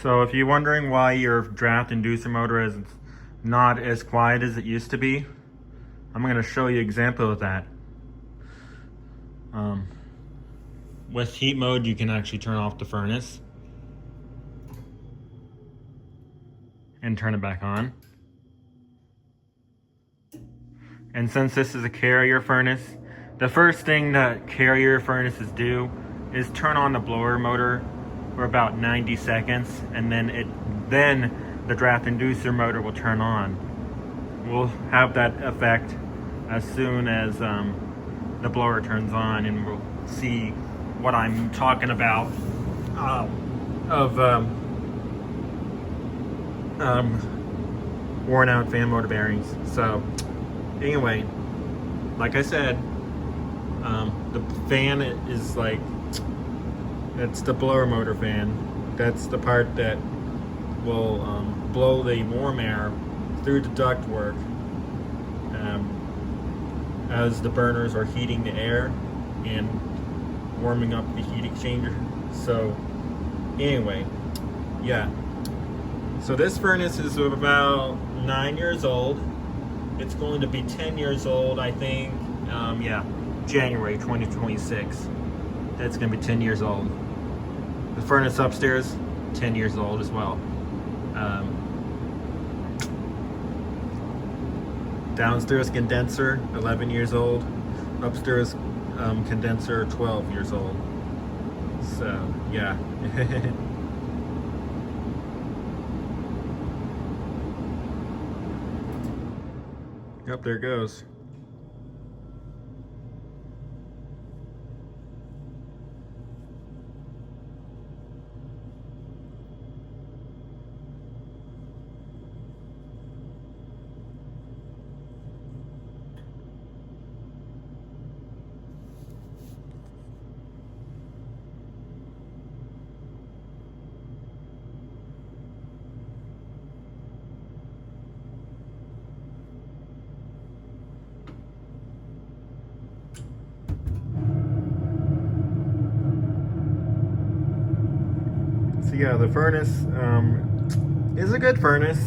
So if you're wondering why your draft inducer motor is not as quiet as it used to be, I'm going to show you an example of that. With heat mode, you can actually turn off the furnace and turn it back on. And since this is a carrier furnace, the first thing that carrier furnaces do is turn on the blower motor for about 90 seconds, and then the draft inducer motor will turn on. We'll have that effect as soon as the blower turns on, and we'll see what I'm talking about worn out fan motor bearings. So anyway, like I said, the fan is like, that's the blower motor fan. That's the part that will blow the warm air through the ductwork as the burners are heating the air and warming up the heat exchanger. So anyway, yeah. So this furnace is about 9 years old. It's going to be 10 years old, I think. Yeah, January 2026. That's going to be 10 years old. The furnace upstairs, 10 years old as well. Downstairs condenser, 11 years old. Upstairs condenser, 12 years old. So, yeah. Yep, there it goes. So yeah, the furnace is a good furnace.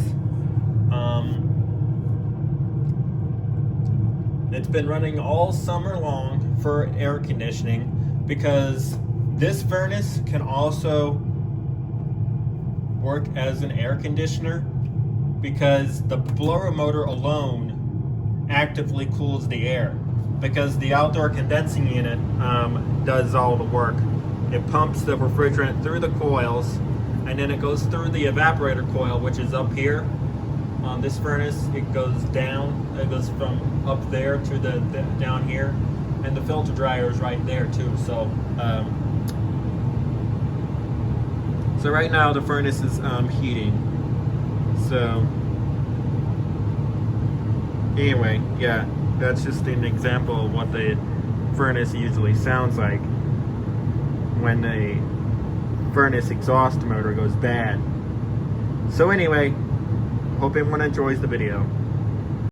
It's been running all summer long for air conditioning, because this furnace can also work as an air conditioner, because the blower motor alone actively cools the air, because the outdoor condensing unit does all the work. It pumps the refrigerant through the coils, and then it goes through the evaporator coil, which is up here. On this furnace, it goes down. It goes from up there to the down here, and the filter dryer is right there too. So, so right now the furnace is heating. So, anyway, yeah, that's just an example of what the furnace usually sounds like when a furnace exhaust motor goes bad. So anyway, hope everyone enjoys the video.